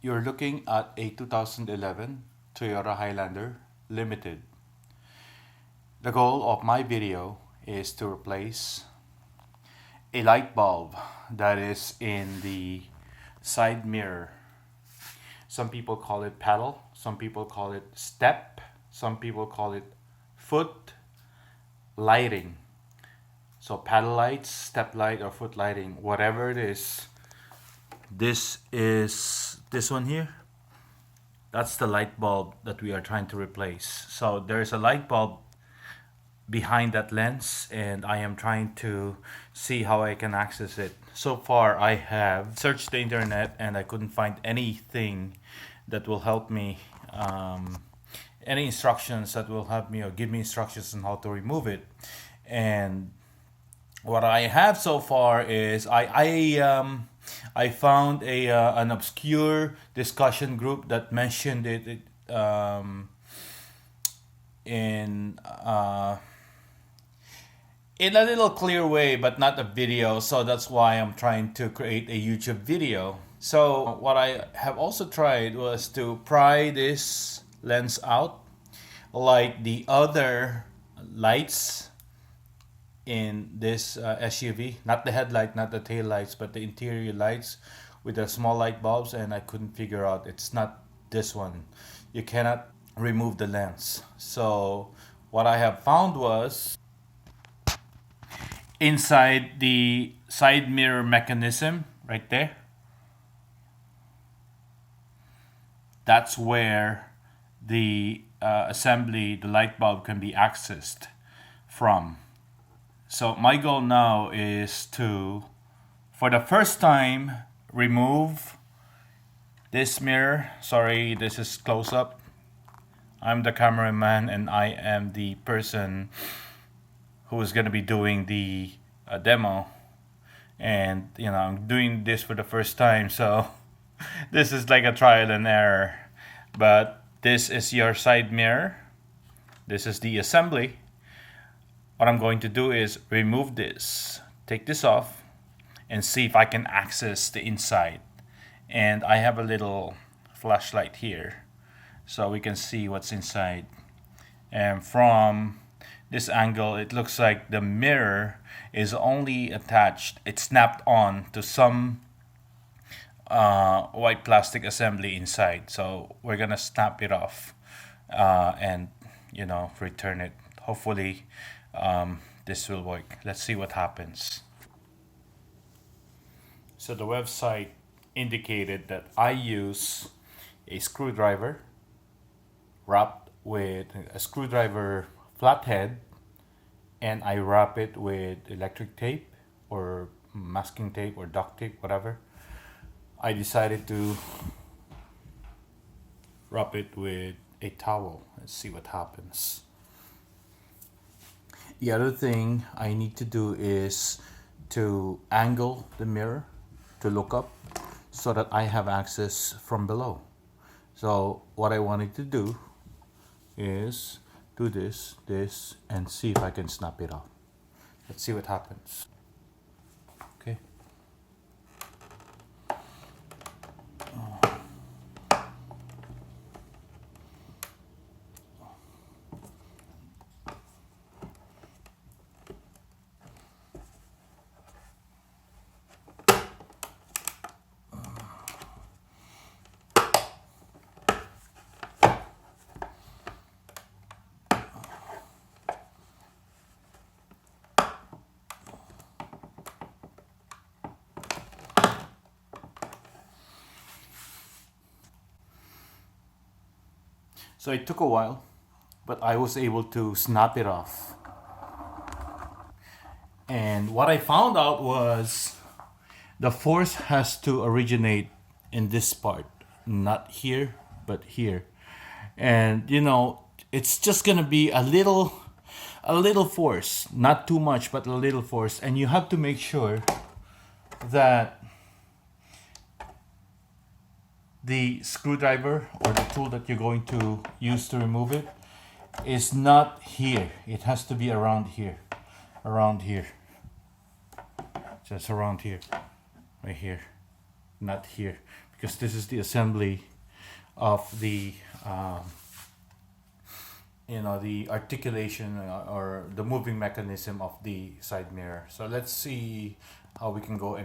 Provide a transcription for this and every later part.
You're looking at a 2011 Toyota Highlander Limited. The goal of my video is to replace a light bulb that is in the side mirror. Some people call it paddle, some people call it step, some people call it foot lighting. So paddle lights, step light, or foot lighting, whatever it is. This is this one here. That's the light bulb that we are trying to replace. So there's a light bulb behind that lens, and I am trying to see how I can access it. So far I have searched the internet and I couldn't find anything that will help me, any instructions that will help me or give me instructions on how to remove it. And what I have so far is I found an obscure discussion group that mentioned it in a little clear way, but not a video. So that's why I'm trying to create a YouTube video. So what I have also tried was to pry this lens out like the other lights in this SUV, not the headlight, not the tail lights, but the interior lights with the small light bulbs, and I couldn't figure out. It's not this one. You cannot remove the lens. So what I have found was inside the side mirror mechanism right there. That's where the assembly, the light bulb, can be accessed from. So my goal now is to, for the first time, remove this mirror. Sorry, this is close up. I'm the cameraman and I am the person who is going to be doing the demo. And you know, I'm doing this for the first time, so this is like a trial and error. But this is your side mirror. This is the assembly. What I'm going to do is remove this, take this off, and see if I can access the inside. And I have a little flashlight here so we can see what's inside. And from this angle, it looks like the mirror is only attached, it's snapped on to some white plastic assembly inside. So we're gonna snap it off and you know, return it. Hopefully this will work. Let's see what happens. So the website indicated that I use a screwdriver wrapped with a screwdriver flathead, and I wrap it with electric tape or masking tape or duct tape, whatever. I decided to wrap it with a towel. Let's see what happens. The other thing I need to do is to angle the mirror to look up so that I have access from below. So what I wanted to do is do this, and see if I can snap it off. Let's see what happens. Okay. So it took a while, but I was able to snap it off. And what I found out was the force has to originate in this part, not here, but here. And you know, it's just gonna be a little force, not too much, but a little force. And you have to make sure that the screwdriver or the tool that you're going to use to remove it is not here. It has to be around here, just around here, right here, not here, because this is the assembly of the the articulation or the moving mechanism of the side mirror. So let's see how we can go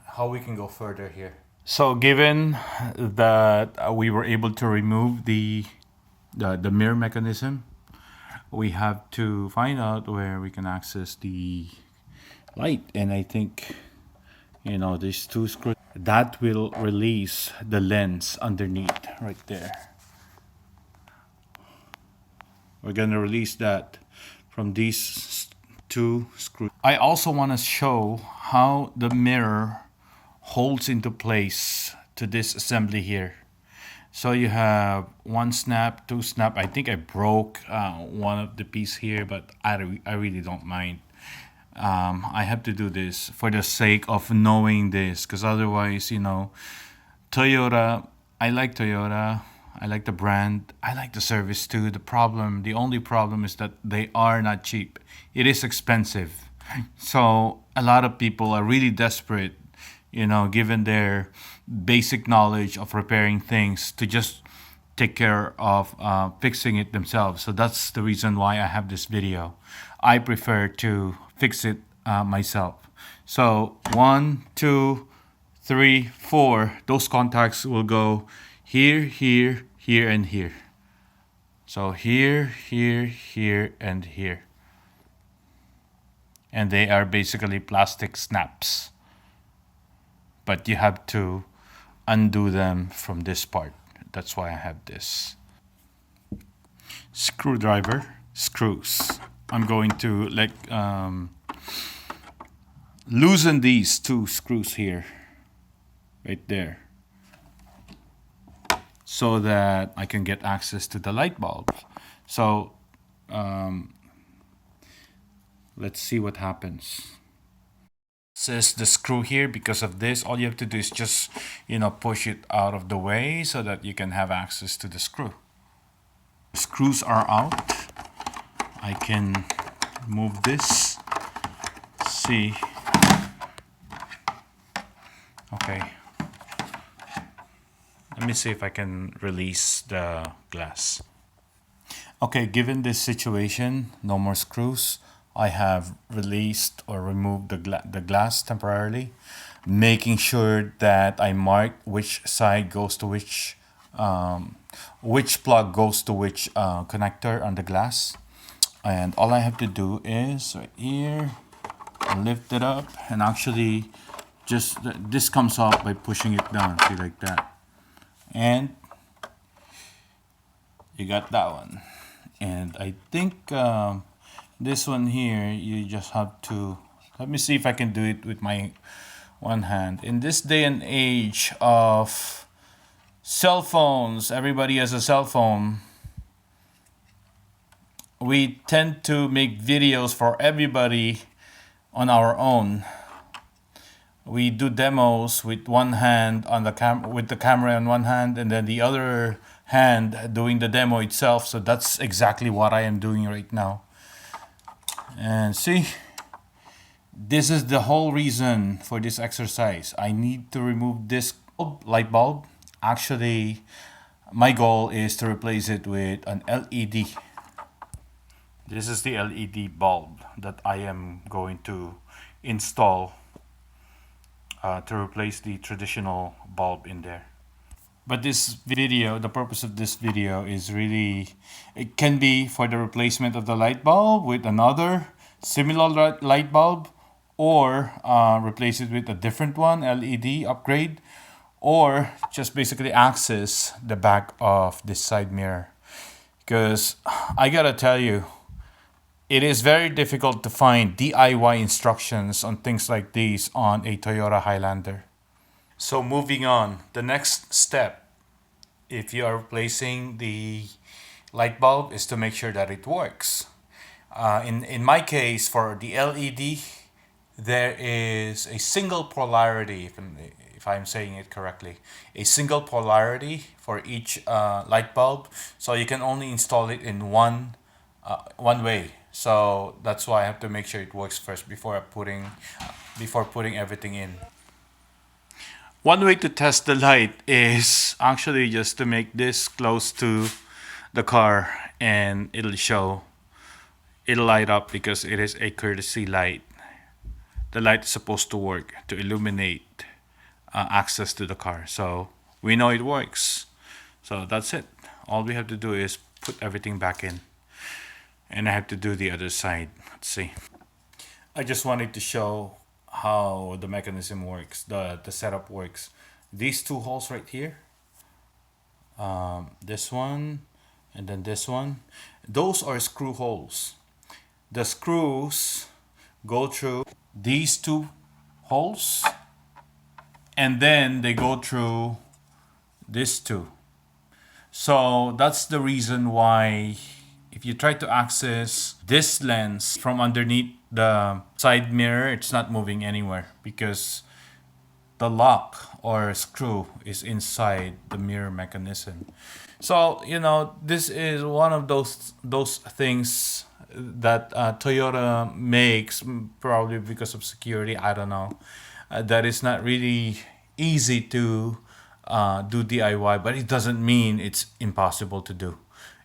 how we can go further here. So given that we were able to remove the mirror mechanism, we have to find out where we can access the light, and I think these two screws that will release the lens underneath right there. We're gonna release that from these two screws. I also want to show how the mirror holds into place to this assembly here. So you have one snap, two snap. I think I broke one of the piece here, but I really don't mind. I have to do this for the sake of knowing this, because otherwise, Toyota, I like Toyota. I like the brand. I like the service too. The only problem is that they are not cheap. It is expensive. So a lot of people are really desperate, given their basic knowledge of repairing things, to just take care of fixing it themselves. So that's the reason why I have this video. I prefer to fix it myself. So 1, 2, 3, 4, those contacts will go here, here, here, and here. So here, here, here, and here. And they are basically plastic snaps. But you have to undo them from this part. That's why I have this. Screwdriver, screws. I'm going to loosen these two screws here, right there, so that I can get access to the light bulb. So let's see what happens. Says the screw here, because of this, all you have to do is just push it out of the way so that you can have access to the screw. The screws are out. I can move this. See. Okay. Let me see if I can release the glass. Okay, given this situation, no more screws. I have released or removed the glass temporarily, making sure that I mark which side goes to which plug goes to which connector on the glass. And all I have to do is right here, lift it up, and actually just this comes off by pushing it down, see, like that. And you got that one. And I think this one here, you just have to, let me see if I can do it with my one hand. In this day and age of cell phones, everybody has a cell phone. We tend to make videos for everybody on our own. We do demos with one hand on with the camera on one hand, and then the other hand doing the demo itself. So that's exactly what I am doing right now. And see, this is the whole reason for this exercise. I need to remove this light bulb. Actually, my goal is to replace it with an LED. This is the LED bulb that I am going to install to replace the traditional bulb in there. But this video, the purpose of this video is really, it can be for the replacement of the light bulb with another similar light bulb, or replace it with a different one, LED upgrade, or just basically access the back of this side mirror. Because I gotta tell you, it is very difficult to find DIY instructions on things like these on a Toyota Highlander. So moving on, the next step, if you are replacing the light bulb, is to make sure that it works. In my case, for the LED, there is a single polarity, if I'm saying it correctly, a single polarity for each light bulb. So you can only install it in one way. So that's why I have to make sure it works first before putting everything in. One way to test the light is actually just to make this close to the car, and it'll light up because it is a courtesy light. The light is supposed to work to illuminate access to the car, so we know it works. So that's it. All we have to do is put everything back in, and I have to do the other side. Let's see. I just wanted to show how the mechanism works, the setup works. These two holes right here, this one and then this one, those are screw holes. The screws go through these two holes, and then they go through these two. So that's the reason why if you try to access this lens from underneath the side mirror, it's not moving anywhere because the lock or screw is inside the mirror mechanism. So this is one of those things that Toyota makes, probably because of security, I don't know, that is not really easy to do DIY, but it doesn't mean it's impossible to do.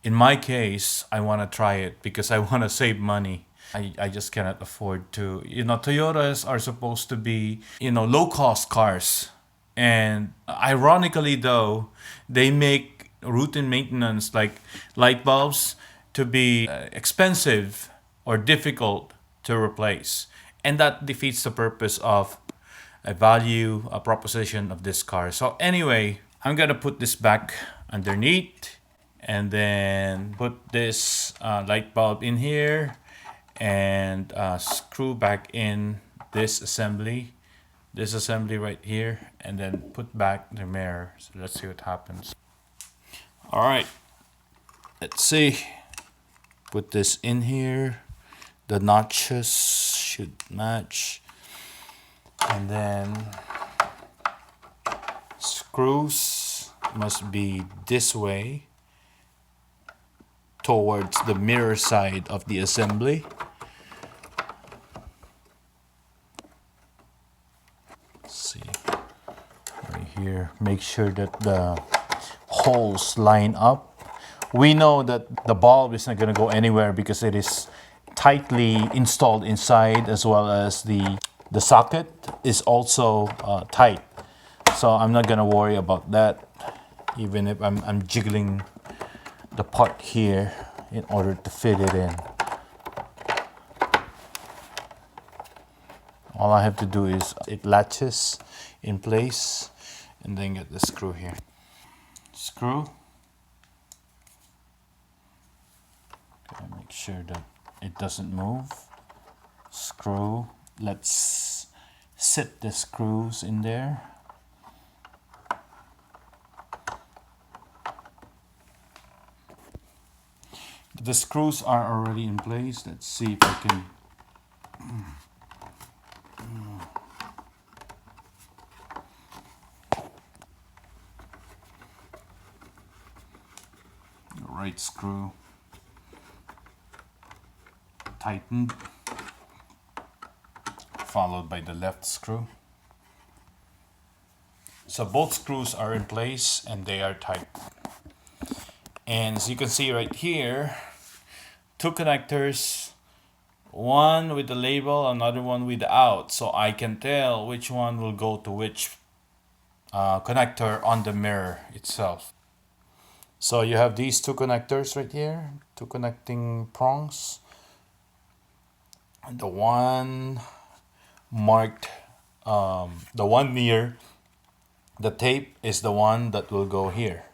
In my case, I want to try it because I want to save money. I just cannot afford to. Toyotas are supposed to be, low cost cars. And ironically though, they make routine maintenance like light bulbs to be expensive or difficult to replace. And that defeats the purpose of a proposition of this car. So anyway, I'm gonna put this back underneath and then put this light bulb in here and screw back in this assembly right here, and then put back the mirror. So let's see what happens. All right, let's see. Put this in here. The notches should match, and then screws must be this way towards the mirror side of the assembly. Let's see right here, make sure that the holes line up. We know that the bulb is not going to go anywhere because it is tightly installed inside, as well as the socket is also tight. So I'm not going to worry about that, even if I'm jiggling the part here in order to fit it in. All I have to do is it latches in place, and then get the screw here. Screw. Okay, make sure that it doesn't move. Screw. Let's sit the screws in there. The screws are already in place. Let's see if I can the right screw tightened, followed by the left screw. So both screws are in place and they are tight. And as you can see right here, two connectors, one with the label, another one without, so I can tell which one will go to which connector on the mirror itself. So you have these two connectors right here, two connecting prongs. And the one marked, the one near the tape is the one that will go here.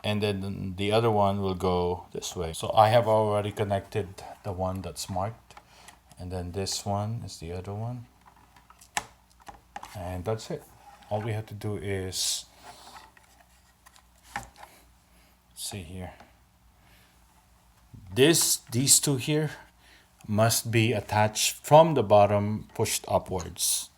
And then the other one will go this way. So I have already connected the one that's marked, and then this one is the other one, and that's it. All we have to do is see here, these two here must be attached from the bottom, pushed upwards.